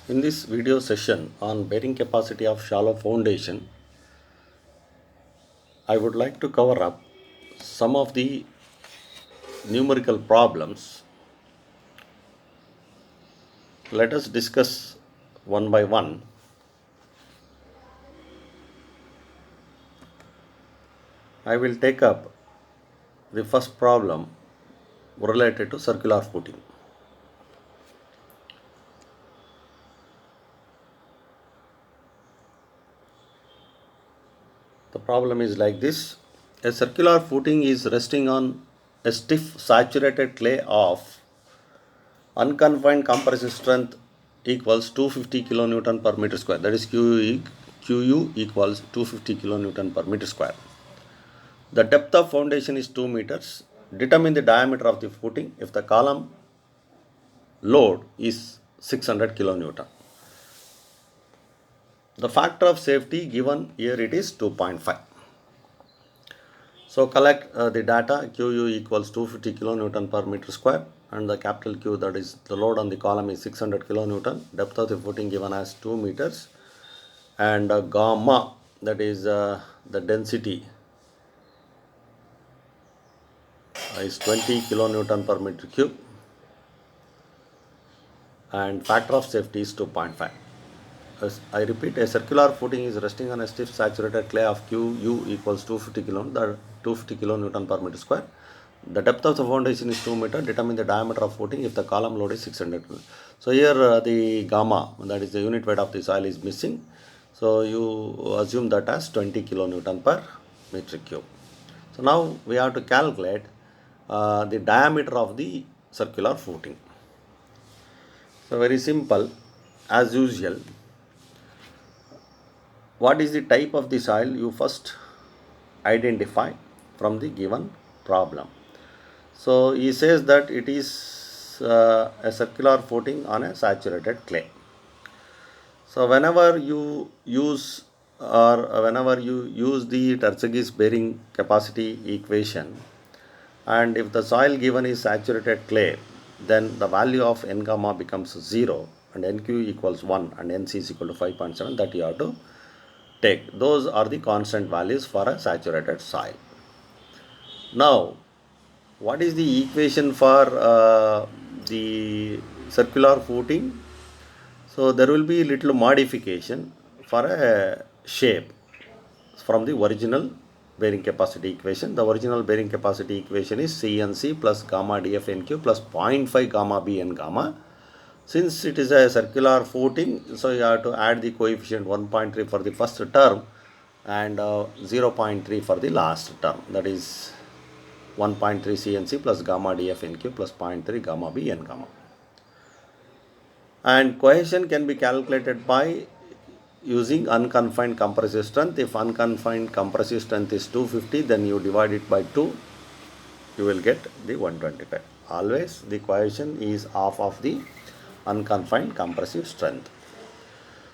In this video session on bearing capacity of shallow foundation, I would like to cover up some of the numerical problems. Let us discuss one by one. I will take up the first problem related to circular footing. The problem is like this. A circular footing is resting on a stiff saturated clay of unconfined compressive strength equals 250 kilonewton per meter square. That is QU equals 250 kilonewton per meter square. The depth of foundation is 2 meters. Determine the diameter of the footing if the column load is 600 kilonewton. The factor of safety given here it is 2.5. So collect the data. QU equals 250 kilonewton per meter square, and the capital Q, that is the load on the column, is 600 kilonewton. Depth of the footing given as 2 meters, and gamma, that is the density, is 20 kilonewton per meter cube, and factor of safety is 2.5. As I repeat, a circular footing is resting on a stiff saturated clay of QU equals 250 kilonewton per meter square. The depth of the foundation is 2 meters. Determine the diameter of footing if the column load is 600. So here the gamma, that is the unit weight of the soil, is missing. So you assume that as 20 kilonewton per meter cube. So now we have to calculate the diameter of the circular footing. So very simple, as usual. What is the type of the soil? You first identify from the given problem. So he says that it is a circular footing on a saturated clay. So whenever you use the Terzaghi's bearing capacity equation, and if the soil given is saturated clay, then the value of N gamma becomes 0 and NQ equals 1 and NC is equal to 5.7. That you have to take. Those are the constant values for a saturated soil. Now, what is the equation for the circular footing? So there will be little modification for a shape from the original bearing capacity equation. The original bearing capacity equation is CNC plus gamma df NQ plus 0.5 gamma B N gamma. Since it is a circular footing, so you have to add the coefficient 1.3 for the first term and 0.3 for the last term. That is 1.3 CNC plus gamma df NQ plus 0.3 gamma B N gamma. And cohesion can be calculated by using unconfined compressive strength. If unconfined compressive strength is 250, then you divide it by 2, you will get the 125. Always the cohesion is half of the unconfined compressive strength.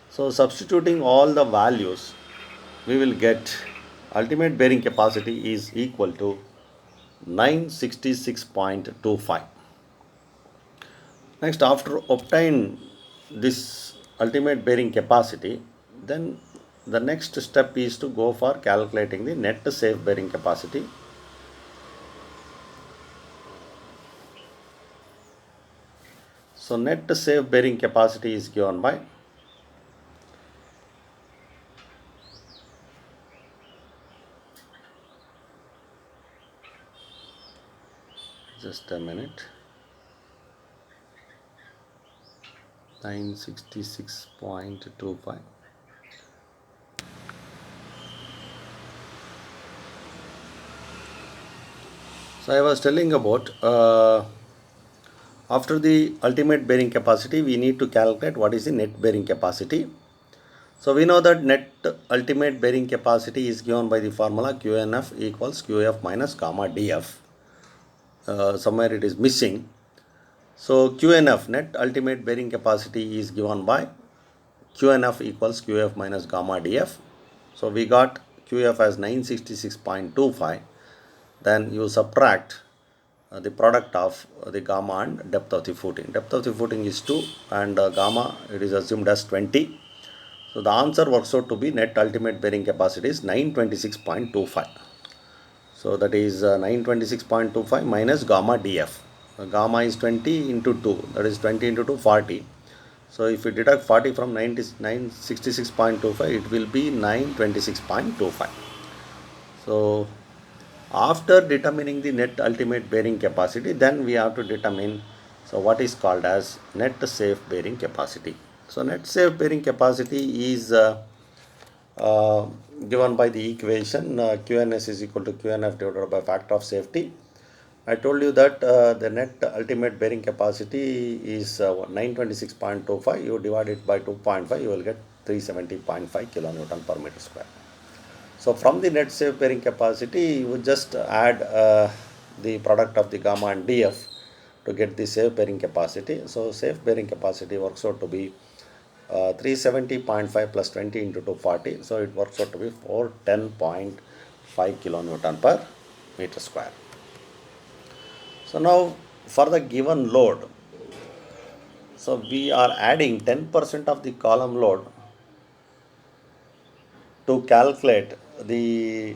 So substituting all the values, we will get ultimate bearing capacity is equal to 966.25. Next, after obtain this ultimate bearing capacity, then the next step is to go for calculating the net safe bearing capacity. So net safe bearing capacity is given by just a minute, 966.25. So I was telling about after the ultimate bearing capacity, we need to calculate what is the net bearing capacity. So we know that net ultimate bearing capacity is given by the formula QNF equals QF minus gamma DF. Somewhere it is missing. So QNF, net ultimate bearing capacity, is given by QNF equals QF minus gamma DF. So we got QF as 966.25. Then you subtract the product of the gamma and depth of the footing. Depth of the footing is 2 and gamma it is assumed as 20. So the answer works out to be net ultimate bearing capacity is 926.25. So that is 926.25 minus gamma dF. Gamma is 20 into 2, that is 20 into 2, 40. So if we deduct 40 from 966.25, it will be 926.25. So after determining the net ultimate bearing capacity, then we have to determine what is called as net safe bearing capacity. So net safe bearing capacity is given by the equation QNS is equal to QNF divided by factor of safety. I told you that the net ultimate bearing capacity is 926.25. You divide it by 2.5, you will get 370.5 kilonewton per meter square. So from the net safe bearing capacity, you would just add the product of the gamma and dF to get the safe bearing capacity. So safe bearing capacity works out to be 370.5 plus 20 into 240. So it works out to be 410.5 kilonewton per meter square. So now for the given load, so we are adding 10% of the column load to calculate the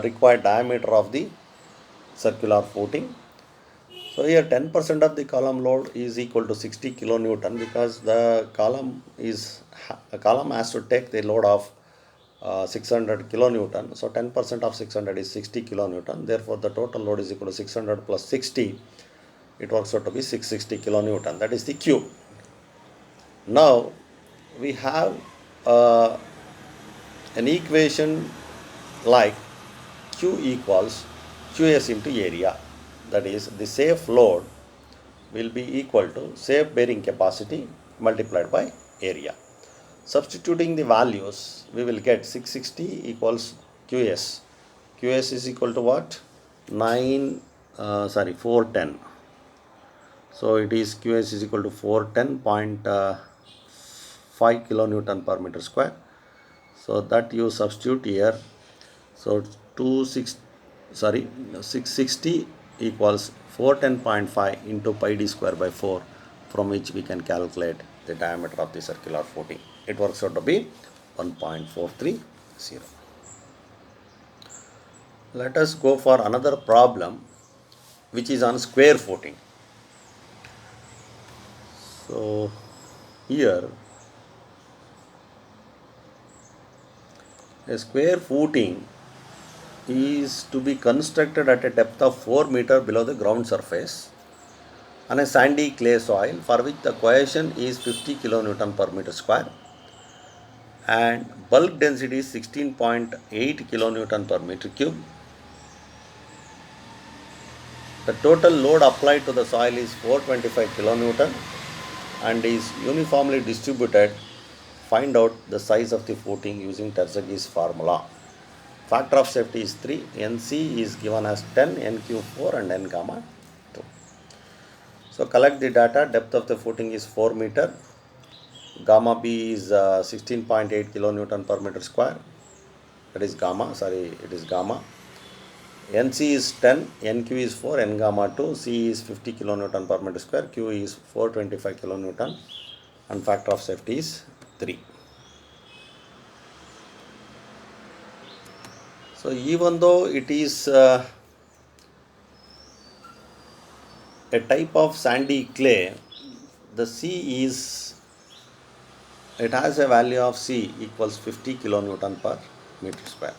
required diameter of the circular footing. So here 10% of the column load is equal to 60 kilonewton because the column has to take the load of 600 kilonewton. So 10% of 600 is 60 kilonewton. Therefore, the total load is equal to 600 plus 60. It works out to be 660 kilonewton. That is the Q. Now we have an equation like Q equals QS into area. That is, the safe load will be equal to safe bearing capacity multiplied by area. Substituting the values, we will get 660 equals QS. QS is equal to what? 410. So it is QS is equal to 410.5 kilonewton per meter square. So that you substitute here. So 660 equals 410.5 into pi d square by 4, from which we can calculate the diameter of the circular footing. It works out to be 1.430. Let us go for another problem which is on square footing. So here a square footing is to be constructed at a depth of 4 meter below the ground surface on a sandy clay soil for which the cohesion is 50 kilonewton per meter square and bulk density is 16.8 kilonewton per meter cube. The total load applied to the soil is 425 kilonewton and is uniformly distributed. Find out the size of the footing using Terzaghis formula. Factor of safety is 3, NC is given as 10, NQ 4 and N gamma 2. So collect the data. Depth of the footing is 4 meter. Gamma B is 16.8 kilonewton per meter square. That is gamma, it is gamma. NC is 10, NQ is 4, N gamma 2, C is 50 kilonewton per meter square, Q is 425 kilonewton and factor of safety is 3. So even though it is a type of sandy clay, the it has a value of C equals 50 kilonewton per meter square.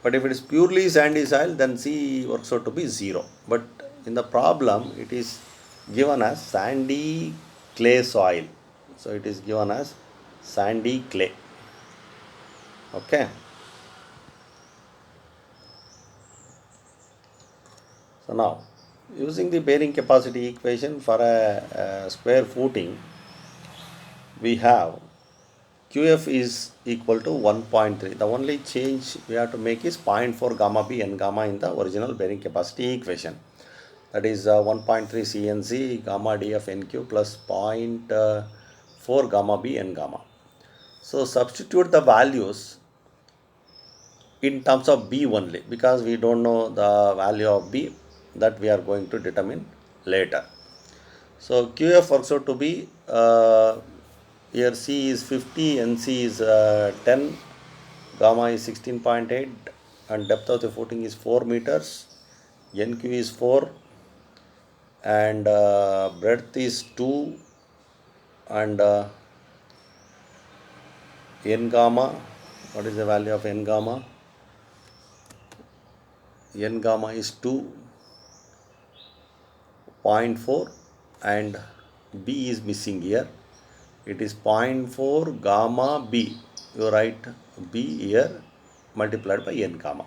But if it is purely sandy soil, then C works out to be 0. But in the problem, it is given as sandy clay soil. So it is given as sandy clay. Okay. So now, using the bearing capacity equation for a square footing, we have QF is equal to 1.3. The only change we have to make is 0.4 gamma B N gamma in the original bearing capacity equation. That is 1.3 CNC gamma DF NQ plus 0.4 gamma B N gamma. So substitute the values in terms of B only because we don't know the value of B. that we are going to determine later. So QF works out to be here C is 50, NC is 10, gamma is 16.8, and depth of the footing is 4 meters, NQ is 4, and breadth is 2, and N gamma, what is the value of N gamma? N gamma is 2.4, and B is missing here. It is 0.4 gamma B. You write B here multiplied by N gamma.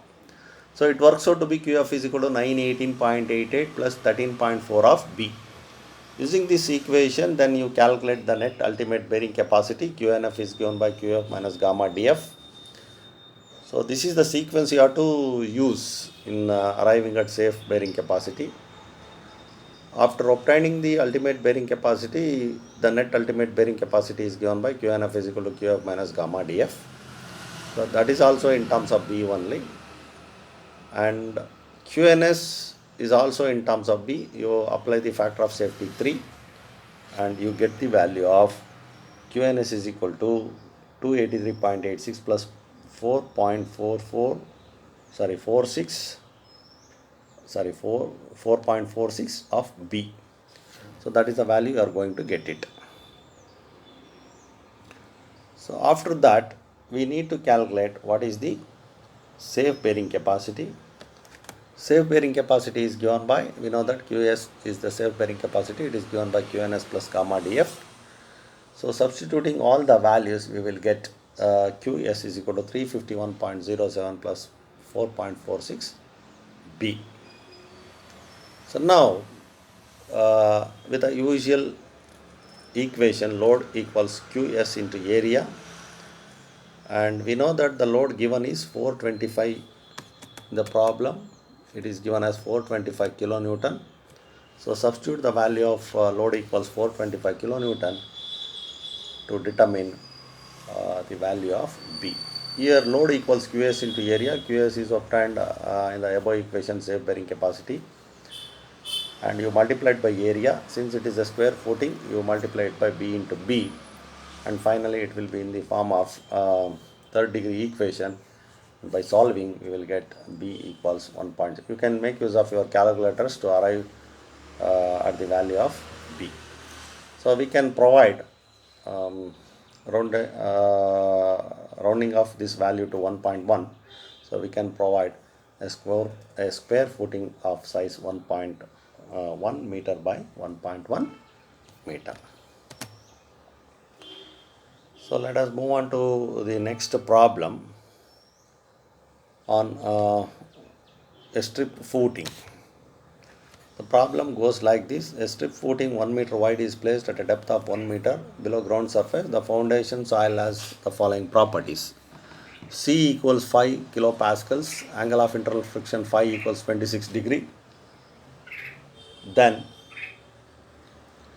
So it works out to be QF is equal to 918.88 plus 13.4 of B. Using this equation, then you calculate the net ultimate bearing capacity. QNF is given by QF minus gamma DF. So this is the sequence you have to use in arriving at safe bearing capacity. After obtaining the ultimate bearing capacity, the net ultimate bearing capacity is given by QNF is equal to QF minus gamma DF. So that is also in terms of B only. And QNS is also in terms of B. You apply the factor of safety 3 and you get the value of QNS is equal to 283.86 plus 4.46 of B. So that is the value you are going to get it. So after that, we need to calculate what is the safe bearing capacity. Safe bearing capacity is given by, we know that QS is the safe bearing capacity, it is given by QNS plus gamma DF. So substituting all the values, we will get QS is equal to 351.07 plus 4.46 B. So now with the usual equation, load equals QS into area, and we know that the load given is 425 in the problem. It is given as 425 kilonewton. So substitute the value of load equals 425 kilonewton to determine the value of B. Here load equals QS into area. QS is obtained in the above equation, safe bearing capacity, and you multiply it by area. Since it is a square footing, you multiply it by B into B, and finally it will be in the form of third degree equation. By solving, we will get B equals 1. You can make use of your calculators to arrive at the value of B. So we can provide rounding of this value to 1.1. So we can provide a square footing of size 1.1 meter by 1.1 meter. So let us move on to the next problem on a strip footing. The problem goes like this. A strip footing 1 meter wide is placed at a depth of 1 meter below ground surface. The foundation soil has the following properties. C equals 5 kilopascals, angle of internal friction phi equals 26 degree. Then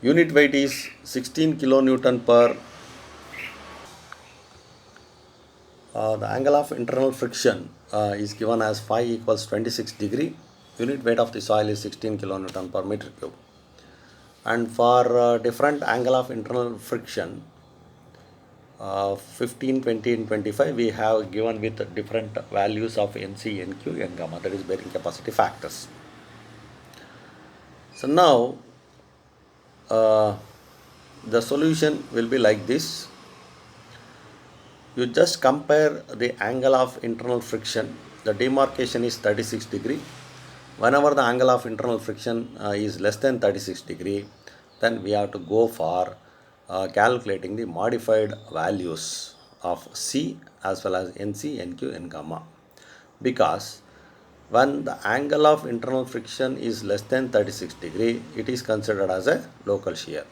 unit weight is 16 kilonewton per. The angle of internal friction is given as phi equals 26 degree. Unit weight of the soil is 16 kilonewton per meter cube. And for different angle of internal friction, 15, 20 and 25, we have given with different values of NC, NQ, N gamma, that is bearing capacity factors. So now the solution will be like this. You just compare the angle of internal friction. The demarcation is 36 degree. Whenever the angle of internal friction is less than 36 degree, then we have to go for calculating the modified values of C as well as NC, NQ, N gamma. Because when the angle of internal friction is less than 36 degree, it is considered as a local shear.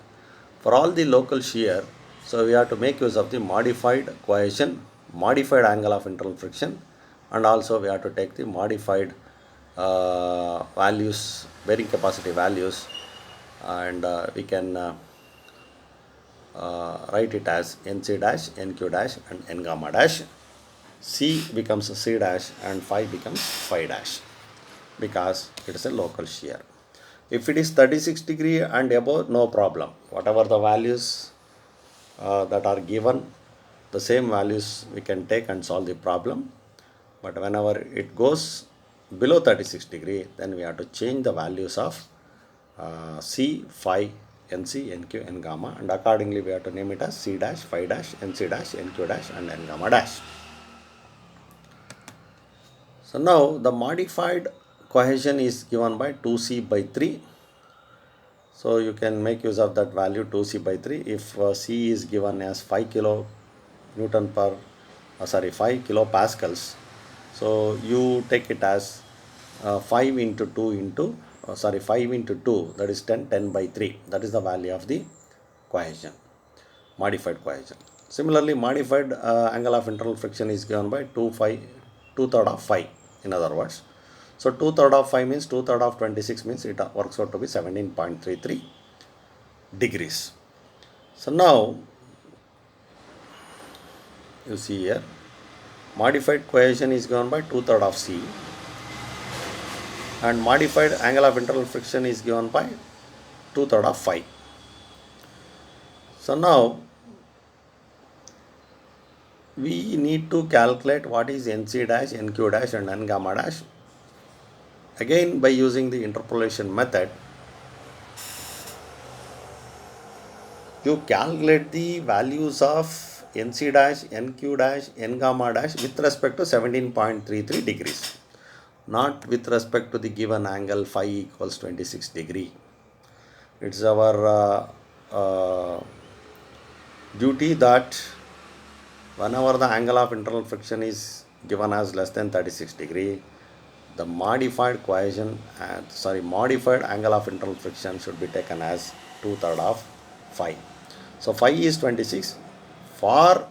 For all the local shear, so we have to make use of the modified cohesion, modified angle of internal friction, and also we have to take the modified values, bearing capacity values, and we can write it as NC dash, NQ dash and N gamma dash. C becomes C dash and phi becomes phi dash. because it is a local shear. If it is 36 degree and above, no problem. Whatever the values that are given, the same values we can take and solve the problem. But whenever it goes below 36 degree, then we have to change the values of C, phi, NC, NQ, N gamma, and accordingly we have to name it as C dash, phi dash, NC dash, NQ dash, and N gamma dash. So now the modified cohesion is given by 2C by 3. So you can make use of that value 2C by 3 if C is given as 5 kilo Newton per 5 kilopascals. So you take it as 5 into 2 into 5 into 2, that is 10 by 3. That is the value of the cohesion, modified cohesion. Similarly, modified angle of internal friction is given by 2/3 of phi, in other words. So 2/3 of phi means 2/3 of 26 means it works out to be 17.33 degrees. So now you see here, modified cohesion is given by 2/3 of C, and modified angle of internal friction is given by 2/3 of phi. So now we need to calculate what is NC dash, NQ dash, and N gamma dash. Again, by using the interpolation method, you calculate the values of NC dash, NQ dash, N gamma dash with respect to 17.33 degrees, not with respect to the given angle phi equals 26 degree. It's our duty that whenever the angle of internal friction is given as less than 36 degree, the modified cohesion modified angle of internal friction should be taken as 2/3 of phi. So phi is 26. For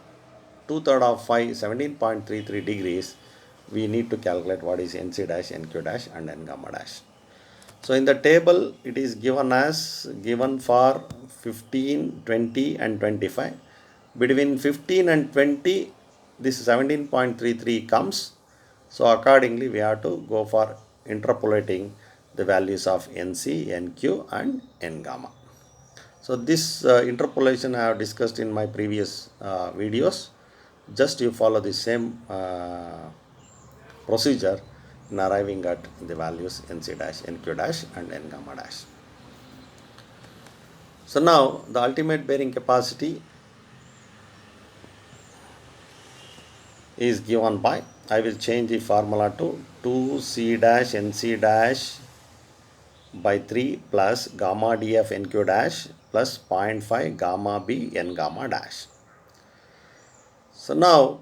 2/3 of phi, 17.33 degrees, we need to calculate what is NC dash, NQ dash, and N gamma dash. So in the table, it is given for 15, 20, and 25. Between 15 and 20, this 17.33 comes. So accordingly, we have to go for interpolating the values of NC, NQ, and N gamma. So this interpolation I have discussed in my previous videos. Just you follow the same procedure in arriving at the values NC dash, NQ dash, and N gamma dash. So now the ultimate bearing capacity is given by, I will change the formula to 2C dash NC dash by 3 plus gamma df NQ dash plus 0.5 gamma B N gamma dash. So now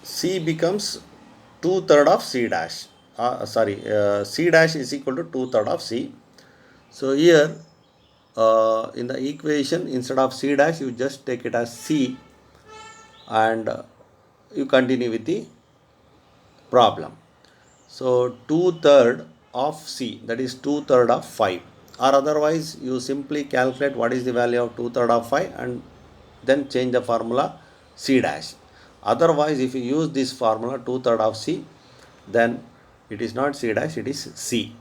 C becomes 2/3 of C dash. C dash is equal to 2/3 of C. So here in the equation, instead of C dash, you just take it as C, and you continue with the problem. So 2/3 of C, that is 2/3 of 5, or otherwise you simply calculate what is the value of 2/3 of 5 and then change the formula C dash. Otherwise, if you use this formula 2/3 of C, then it is not C dash, it is C.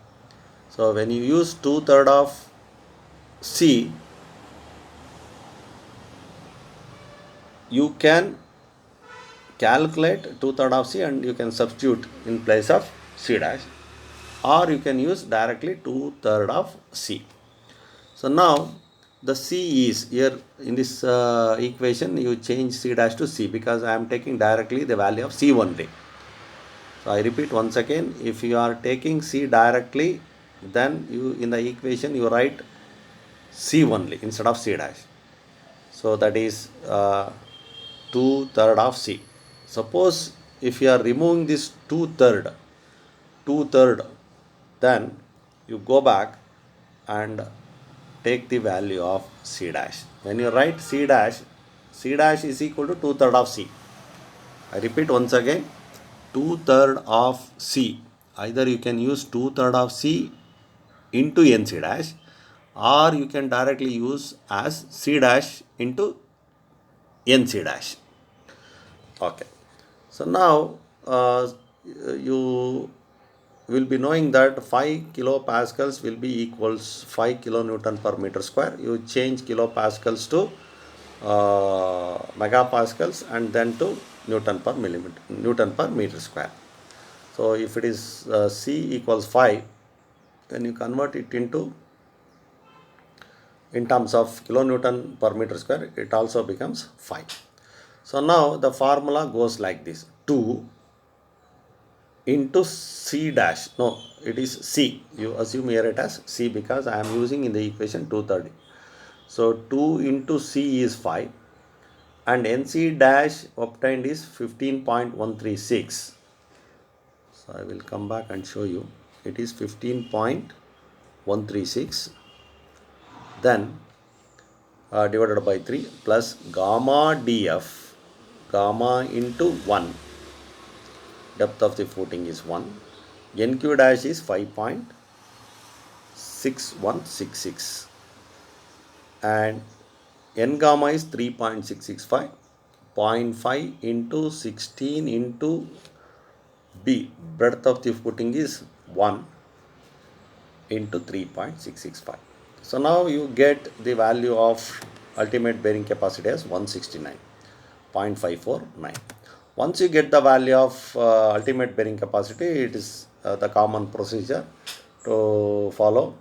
So when you use 2/3 of C, you can calculate 2/3 of C and you can substitute in place of C dash, or you can use directly 2/3 of C. So now the C is here in this equation, you change C dash to C because I am taking directly the value of C only. So I repeat once again, if you are taking C directly, then you in the equation you write C only instead of C dash. So that is 2/3 of C. Suppose if you are removing this 2/3, then you go back and take the value of C dash. When you write C dash is equal to 2/3 of C. I repeat once again, 2/3 of C. Either you can use 2/3 of C into NC dash, or you can directly use as C dash into NC dash. Okay. So now you will be knowing that 5 kilopascals will be equals 5 kilonewton per meter square. You change kilopascals to megapascals and then to Newton per meter square. So if it is C equals 5, then you convert it into in terms of kilonewton per meter square, it also becomes 5. So now the formula goes like this: 2 into C dash. No, it is C. You assume here it as C because I am using in the equation 230. So 2 into C is 5 and NC dash obtained is 15.136. So I will come back and show you. It is 15.136. Then divided by 3 plus gamma df, gamma into 1, depth of the footing is 1, NQ dash is 5.6166 and N gamma is 3.665, 0.5 into 16 into B, breadth of the footing is 1 into 3.665. So now you get the value of ultimate bearing capacity as 169.549. Once you get the value of ultimate bearing capacity, it is the common procedure to follow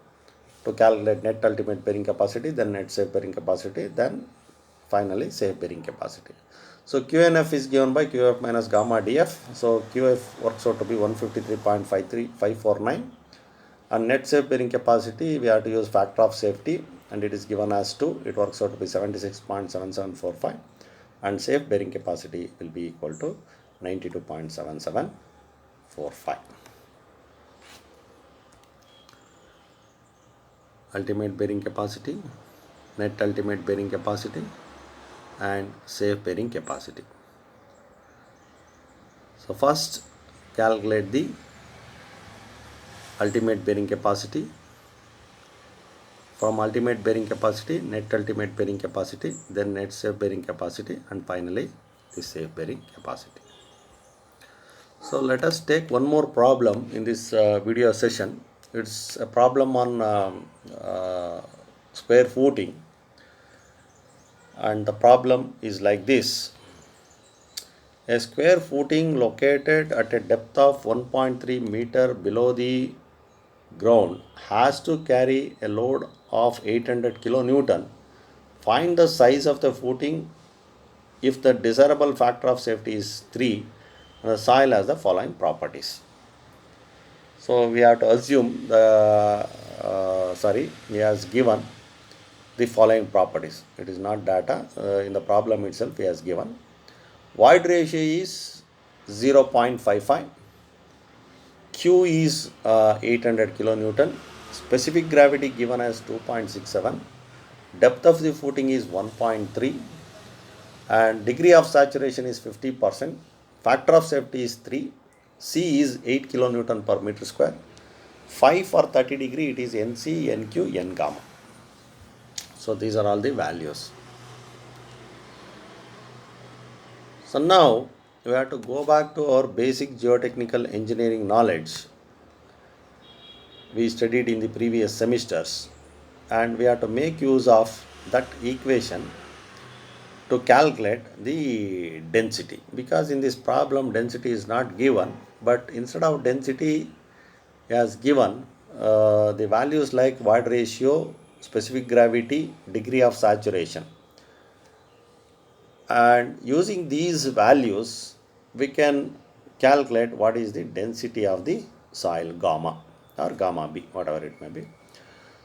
to calculate net ultimate bearing capacity, then net safe bearing capacity, then finally safe bearing capacity. So QNF is given by QF minus gamma df. So QF works out to be 153.53549. And net safe bearing capacity, we have to use factor of safety and it is given as 2. It works out to be 76.7745 and safe bearing capacity will be equal to 92.7745. Ultimate bearing capacity, net ultimate bearing capacity and safe bearing capacity. So first calculate the ultimate bearing capacity. From ultimate bearing capacity, net ultimate bearing capacity, then net safe bearing capacity and finally the safe bearing capacity. So let us take one more problem in this video session. It's a problem on square footing and the problem is like this. A square footing located at a depth of 1.3 meter below the ground has to carry a load of 800 kilonewton. Find the size of the footing if the desirable factor of safety is 3 and the soil has the following properties. So we have to assume he has given the following properties. It is not data. In the problem itself he has given. Void ratio is 0.55. Q is 800 kilonewton. Specific gravity given as 2.67. Depth of the footing is 1.3 and degree of saturation is 50%. Factor of safety is 3. C is 8 kilonewton per meter square. 5 for 30 degree, it is NC, NQ, N gamma. So these are all the values. So now we have to go back to our basic geotechnical engineering knowledge we studied in the previous semesters and we have to make use of that equation to calculate the density, because in this problem density is not given, but instead of density he has given the values like void ratio, specific gravity, degree of saturation, and using these values we can calculate what is the density of the soil, gamma or gamma B, whatever it may be.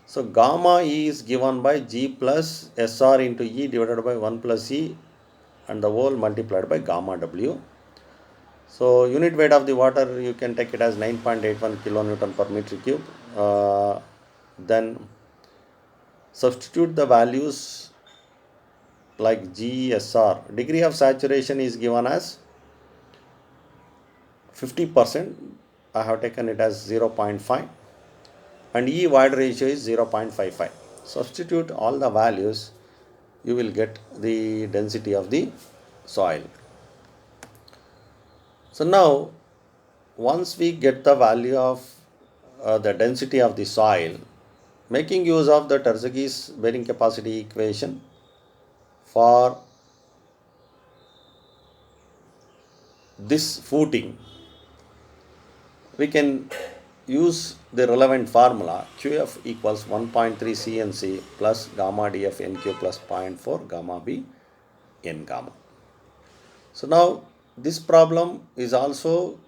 So gamma E is given by G plus SR into E divided by 1 plus E and the whole multiplied by gamma W. So unit weight of the water you can take it as 9.81 kilonewton per meter cube. Then substitute the values like GSR. Degree of saturation is given as 50%. I have taken it as 0.5 and E void ratio is 0.55. Substitute all the values, you will get the density of the soil. So now once we get the value of the density of the soil, making use of the Terzaghi's bearing capacity equation for this footing, we can use the relevant formula QF equals 1.3 CNC plus gamma DF NQ plus 0.4 gamma B N gamma. So now this problem is also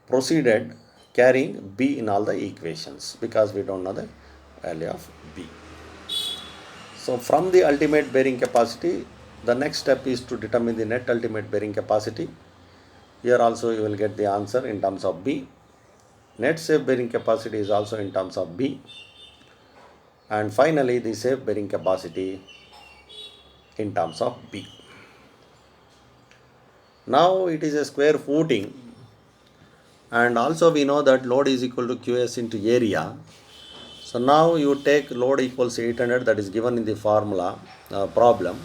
proceeded carrying B in all the equations because we don't know the value of B. So from the ultimate bearing capacity, the next step is to determine the net ultimate bearing capacity. Here also you will get the answer in terms of B. Net safe bearing capacity is also in terms of B. And finally the safe bearing capacity in terms of B. Now it is a square footing, and also we know that load is equal to QS into area. So now you take load equals 800, that is given in the formula problem,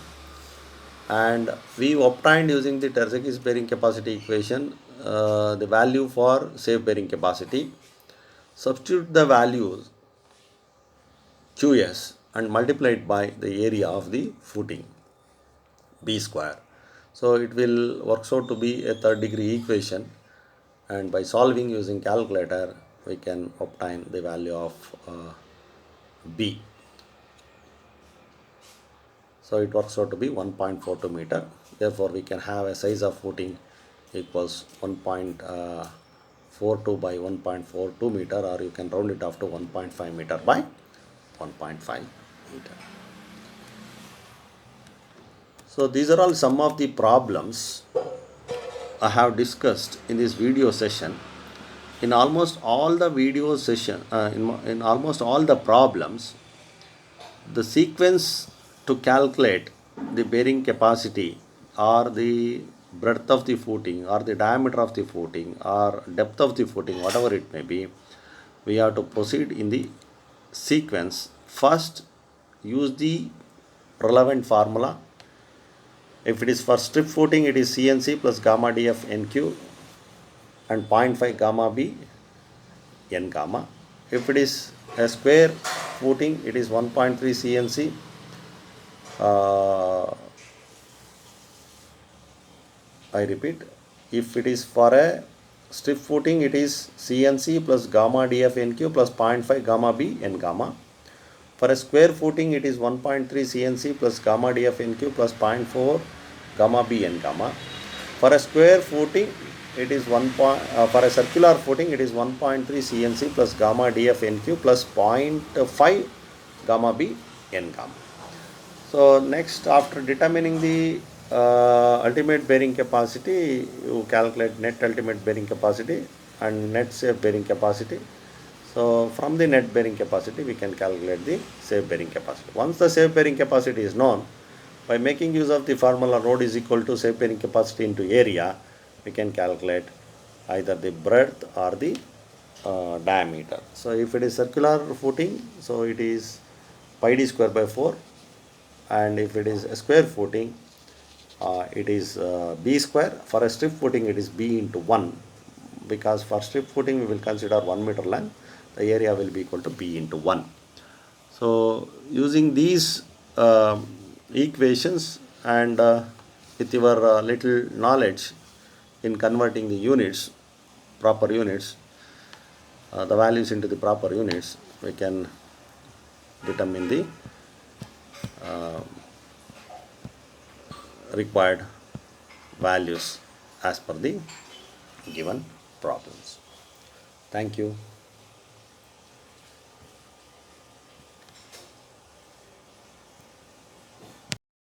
and we obtained using the Terzaghi's bearing capacity equation the value for safe bearing capacity. Substitute the values QS and multiply it by the area of the footing B square. So it will works out to be a third degree equation, and by solving using calculator we can obtain the value of B. So it works out to be 1.42 meter. Therefore we can have a size of footing equals 1.42 by 1.42 meter, or you can round it off to 1.5 meter by 1.5 meter. So these are all some of the problems I have discussed in this video session. In almost all the video session, in almost all the problems, the sequence to calculate the bearing capacity or the breadth of the footing or the diameter of the footing or depth of the footing, whatever it may be, we have to proceed in the sequence. First, use the relevant formula. If it is for strip footing, it is CNC plus gamma DF NQ and 0.5 gamma B N gamma. If it is a square footing, it is 1.3 CNC I repeat, if it is for a strip footing, it is CNC plus gamma DF NQ plus 0.5 gamma B N gamma. For a square footing, it is 1.3 CNC plus gamma DF NQ plus 0.4 gamma B N gamma. For a square footing, it is for a circular footing, it is 1.3 CNC plus gamma DF NQ plus 0.5 gamma B N gamma. So next, after determining the ultimate bearing capacity, you calculate net ultimate bearing capacity and net safe bearing capacity. So from the net bearing capacity, we can calculate the safe bearing capacity. Once the safe bearing capacity is known, by making use of the formula load is equal to safe bearing capacity into area, we can calculate either the breadth or the diameter. So if it is circular footing, so it is pi d square by 4, and if it is a square footing, it is B square. For a strip footing, it is B into 1, because for strip footing we will consider 1 meter length, the area will be equal to B into 1. So using these equations and with your little knowledge in converting the units, proper units, the values into the proper units, we can determine the required values as per the given problems. Thank you.